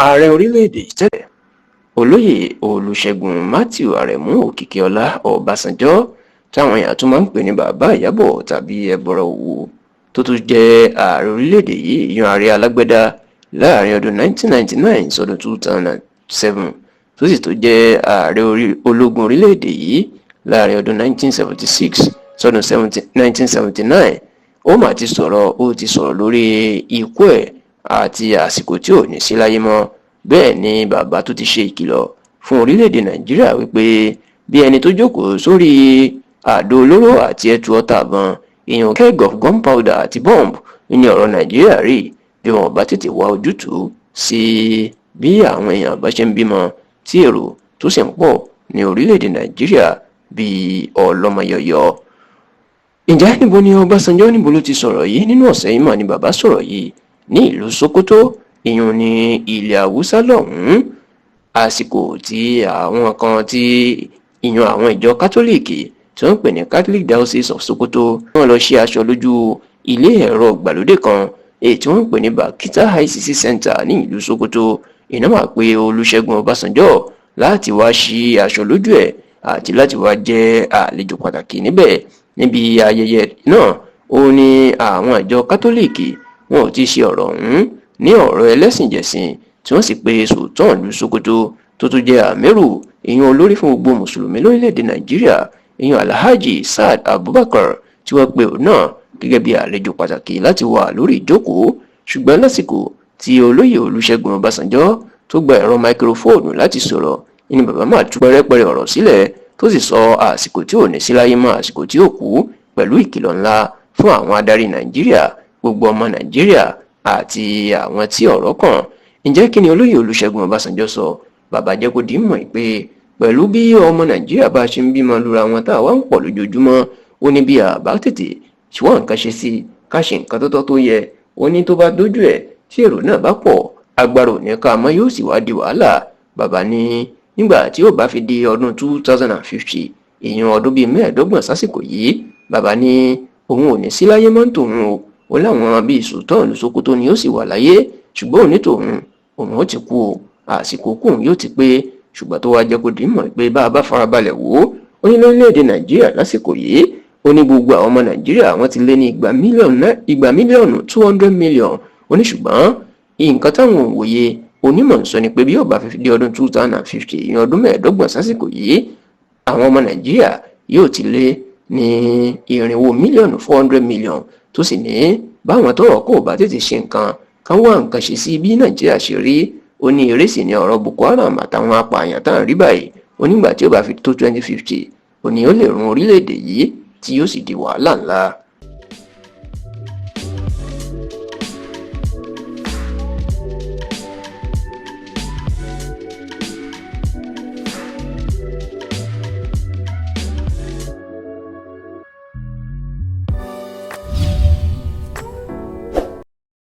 ààrẹ orílẹ̀-èdè tẹ́lẹ̀ olóyè olùṣègùn matthew aremu òkìkíọlá ọbásanjọ́ táwọn èèyàn tún máa ń pè ní bàbá ìyábọ̀ tàbí ẹbọra òwú tó tún jẹ́ ààrẹ orílẹ̀-èdè yìí yan ààrẹ alágbádá láàrin ọdún 1999 sọdún 2007 tó sì tó jẹ́ ààrẹ ológun orílẹ̀-èdè yìí láàrin ọdún 1976 sọdún 1979 ó mà ti sọ̀rọ̀ lórí ikú ẹ̀ àti àsìkò tí ò ní sí láyé mọ́. Bẹ́ẹ̀ ni bàbá tó ti ṣe ìkìlọ̀ fún orílẹ̀-èdè nàìjíríà wípé bí ẹni tó jókòó sórí àdó olóró àti ẹ̀tù ọta àbọn èèyàn keg of gunpowder àti bomb ní ọ̀rọ̀ nàìjíríà rí bí wọn bá tètè wá ojútùú sí bí àwọn èèyàn bá ṣe ń bímọ tí èrò tó sì ń pọ̀ ní orílẹ̀-èdè nàìjíríà bíi ọlọ́mọyọyọ. Ǹjẹ́ níbo ni Ọbásanjọ́ níbo ló ti sọ̀rọ̀ yìí? Nínú ọ̀sẹ̀ yìí mà ni bàbá sọ̀rọ̀ yìí ní ìlú Sokoto, ìyún ní ilẹ̀ Haúsá lọ́hùn-ún, àsìkò tí àwọn kan tí ìyún àwọn ìjọ kátólíìkì tí wọ́n ń pè ní Catholic Diocese of Sokoto wọ́n lọ ṣe aṣọ lójú ilé ẹ̀rọ ìgbàlódé kan èyí tí wọ́n ń pè ní Bakita ICC Center ní ìlú Sokoto. Iná máa pe Olúṣẹ́gun Ọbásanjọ́ láti wá ṣí aṣọ lójú ẹ̀ àti láti wá jẹ́ àlejò pàtàkì níbẹ̀. Níbi ayẹyẹ náà ó ní àwọn ìjọ kátólíìkì wọn ò ti ṣe ọ̀rọ̀ ọ̀hún ní ọ̀rọ̀ ẹlẹ́sìnjẹ̀sìn tí wọ́n sì pe Sultan ìlú Sokoto tó tún jẹ́ àmírù ìyẹn olórí fún gbogbo mùsùlùmí lórílẹ̀‐èdè Nàìjíríà ìyẹn Alhaji Saad Abubakar tí wọ́n pe òun náà gẹ́gẹ́ bí àlejò pàtàkì láti wà lórí ìjókòó. Ṣùgbọ́n lásìkò tí olóyè Olúṣẹ́gun Ọbásanjọ́ tó gba ẹ̀rọ máikrófóònù láti sọ̀rọ̀ ní bàbá máa tú pẹ́rẹ́pẹ́rẹ́ ọ̀rọ̀ sílẹ̀ tó sì sọ àsìkò tí ò ní sí láyé mọ́ àsìkò tí ò kú pẹ̀lú ìkìlọ̀ ńlá fún àwọn adarí Nàìjíríà, gbogbo ọmọ Nàìjíríà àti àwọn tí ọ̀rọ̀ kàn. Ǹjẹ́ kí ni olóyè Olúṣẹ́gun Ọbásanjọ́ sọ? Bàbá jẹ́ kó di mọ̀ pé pẹ̀lú bí ọmọ Nàìjíríà bá ṣe ń bímọ lura wọn tá a wá ń pọ̀ lójoojúmọ́, ó ní bí àbá tètè ṣíwọ́n nǹkan ṣe sí ká ṣe nǹkan tó tọ́ tó yẹ. Ó ní tó bá dójú ẹ̀ tí èrò náà bá pọ̀ agbára ò ní ká mọ́ yóò sì wá di wàhálà. Bàbá ní nígbà tí ó bá fi di ọdún 2050 ìyẹn ọdún bíi 25 sásìkò yìí, bàbá ní òun ò ní sí láyé mọ́ tòun o. Ó láwọn bíi Sultan ìlú Sokoto ni ó sì wà láyé, ṣùgbọ́n òní tòun òun ó ti kú o, àsìkò kùn yóò ti pé. Ṣùgbọ́n tó wá jẹ́ kó dìímọ̀ pé bá a bá farabalẹ̀ wò ó ní lórílẹ̀‐èdè Nàìjíríà lásìkò yìí ó ní gbogbo àwọn ọmọ Nàìjíríà wọ́n ti lé ní igba mílíọ̀nù 200 million. Ó ní ṣùgbọ́n nǹkan táwọn òwòye onímọ̀ ń sọ ni pé bí yóò bá fi di ọdún 2050 ìyẹn ọdún 25 sásìkò yìí, àwọn ọmọ Nàìjíríà yóò ti lé ní 400 million tó sì ní báwọn tọ́rọ̀ kò bá tètè ṣe nǹkan kan wá nǹkan ṣe sí bí Nàìjíríà ṣe rí. Ó ní eré sì ní ọ̀rọ̀ Boko Haram àtàwọn apààyàn tá à ń rí báyìí. Ó nígbà tí ó bá fi tó 2050 ó ní ó lè run orílẹ̀-èdè yìí tí yóò sì di wàhálà ńlá.